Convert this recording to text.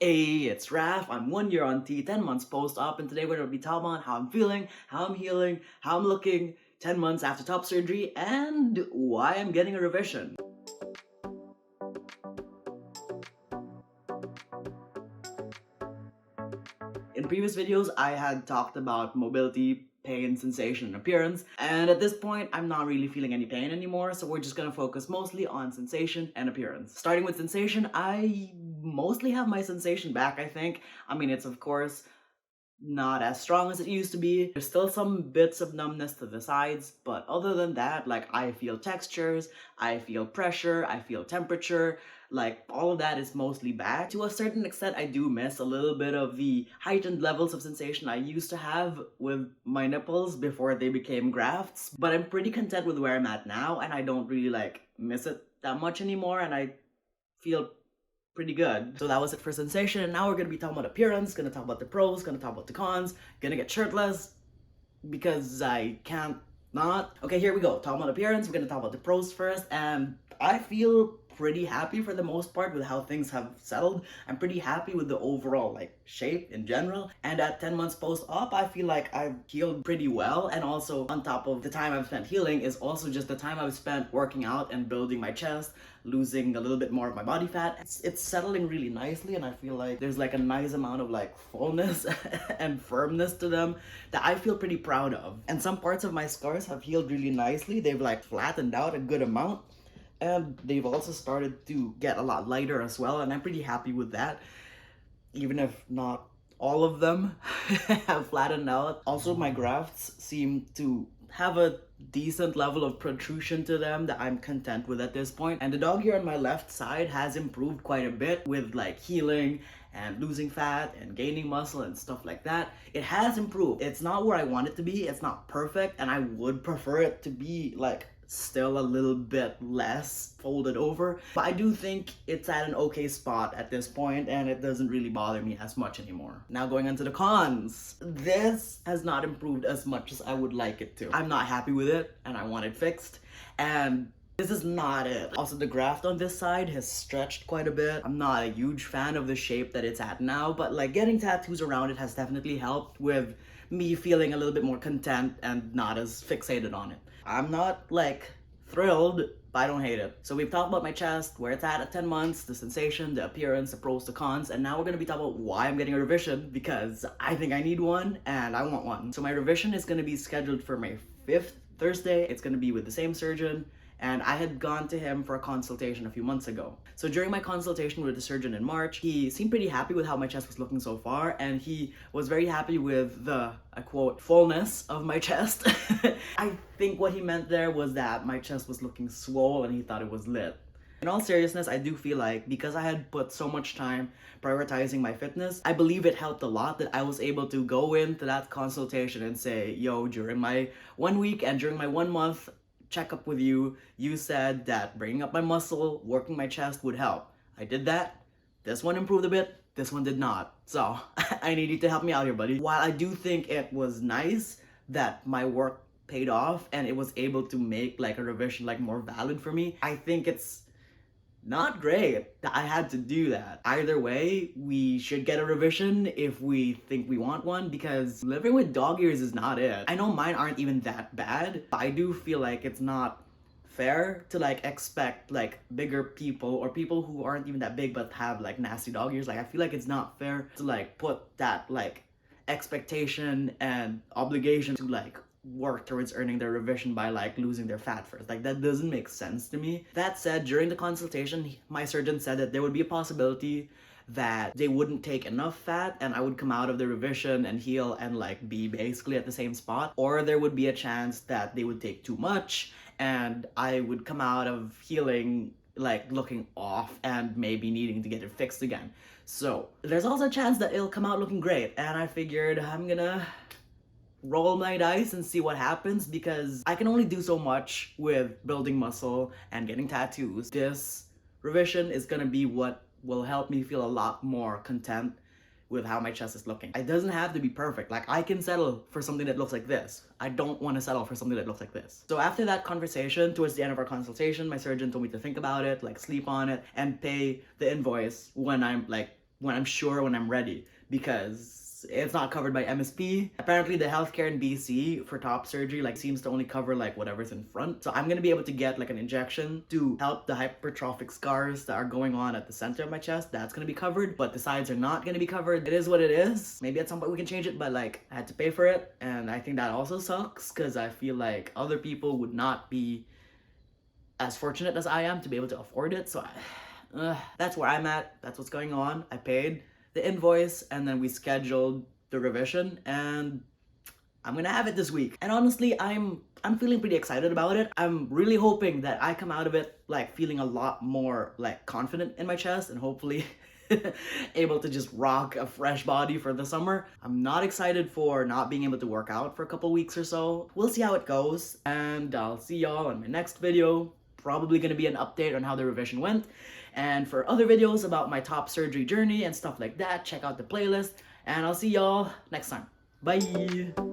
Hey, it's Raf. I'm 1 year on T, 10 months post-op, and today we're going to be talking about how I'm feeling, how I'm healing, how I'm looking 10 months after top surgery, and why I'm getting a revision. In previous videos, I had talked about mobility, pain, sensation, and appearance, and at this point, I'm not really feeling any pain anymore, so we're just gonna focus mostly on sensation and appearance. Starting with sensation, I mostly have my sensation back, I think. I mean, it's of course not as strong as it used to be. There's still some bits of numbness to the sides, but other than that, like I feel textures, I feel pressure, I feel temperature, like all of that is mostly back. To a certain extent, I do miss a little bit of the heightened levels of sensation I used to have with my nipples before they became grafts, but I'm pretty content with where I'm at now, and I don't really like miss it that much anymore, and I feel pretty good. So that was it for sensation, and now we're gonna be talking about appearance, gonna talk about the pros, gonna talk about the cons, gonna get shirtless because I can't not. Okay, here we go. Talking about appearance, we're gonna talk about the pros first, and I feel pretty happy for the most part with how things have settled. I'm pretty happy with the overall like shape in general. And at 10 months post-op, I feel like I've healed pretty well. And also on top of the time I've spent healing is also just the time I've spent working out and building my chest, losing a little bit more of my body fat. It's settling really nicely, and I feel like there's like a nice amount of like fullness and firmness to them that I feel pretty proud of. And some parts of my scars have healed really nicely. They've like flattened out a good amount, and they've also started to get a lot lighter as well, and I'm pretty happy with that, even if not all of them have flattened out. Also, my grafts seem to have a decent level of protrusion to them that I'm content with at this point. And the dog here on my left side has improved quite a bit with like healing and losing fat and gaining muscle and stuff like that. It has improved. It's not where I want it to be. It's not perfect, and I would prefer it to be like still a little bit less folded over, but I do think it's at an okay spot at this point, and it doesn't really bother me as much anymore. Now going on to the cons. This has not improved as much as I would like it to. I'm not happy with it, and I want it fixed, and this is not it. Also, the graft on this side has stretched quite a bit. I'm not a huge fan of the shape that it's at now, but like getting tattoos around it has definitely helped with me feeling a little bit more content and not as fixated on it. I'm not like thrilled, but I don't hate it. So we've talked about my chest, where it's at 10 months, the sensation, the appearance, the pros, the cons, and now we're gonna be talking about why I'm getting a revision, because I think I need one and I want one. So my revision is gonna be scheduled for my 5th Thursday. It's gonna be with the same surgeon, and I had gone to him for a consultation a few months ago. So during my consultation with the surgeon in March, he seemed pretty happy with how my chest was looking so far, and he was very happy with the, I quote, fullness of my chest. I think what he meant there was that my chest was looking swole and he thought it was lit. In all seriousness, I do feel like because I had put so much time prioritizing my fitness, I believe it helped a lot that I was able to go into that consultation and say, yo, during my 1 week and during my 1 month checkup with you, you said that bringing up my muscle, working my chest would help. I did that. This one improved a bit. This one did not. So I need you to help me out here, buddy. While I do think it was nice that my work paid off and it was able to make like a revision like more valid for me, I think it's not great that I had to do that. Either way, we should get a revision if we think we want one, because living with dog ears is not it. I know mine aren't even that bad, but I do feel like it's not fair to like expect like bigger people or people who aren't even that big but have like nasty dog ears. Like I feel like it's not fair to like put that like expectation and obligation to like work towards earning their revision by like losing their fat first. Like that doesn't make sense to me. That said, during the consultation, my surgeon said that there would be a possibility that they wouldn't take enough fat and I would come out of the revision and heal and like be basically at the same spot, or there would be a chance that they would take too much and I would come out of healing like looking off and maybe needing to get it fixed again. So there's also a chance that it'll come out looking great, and I figured I'm gonna roll my dice and see what happens, because I can only do so much with building muscle and getting tattoos. This revision is gonna be what will help me feel a lot more content with how my chest is looking. It doesn't have to be perfect. Like I can settle for something that looks like this. I don't want to settle for something that looks like this. So after that conversation, towards the end of our consultation, my surgeon told me to think about it, like sleep on it, and pay the invoice when I'm like when I'm sure, when I'm ready, because it's not covered by MSP. Apparently the healthcare in BC for top surgery like seems to only cover like whatever's in front. So I'm gonna be able to get like an injection to help the hypertrophic scars that are going on at the center of my chest. That's gonna be covered, but the sides are not gonna be covered. It is what it is. Maybe at some point we can change it, but like I had to pay for it, and I think that also sucks because I feel like other people would not be as fortunate as I am to be able to afford it. So that's where I'm at. That's what's going on. I paid the invoice and then we scheduled the revision, and I'm gonna have it this week. And honestly, I'm feeling pretty excited about it. I'm really hoping that I come out of it like feeling a lot more like confident in my chest and hopefully able to just rock a fresh body for the summer. I'm not excited for not being able to work out for a couple weeks or so. We'll see how it goes, and I'll see y'all in my next video. Probably gonna be an update on how the revision went. And for other videos about my top surgery journey and stuff like that, check out the playlist. And I'll see y'all next time. Bye!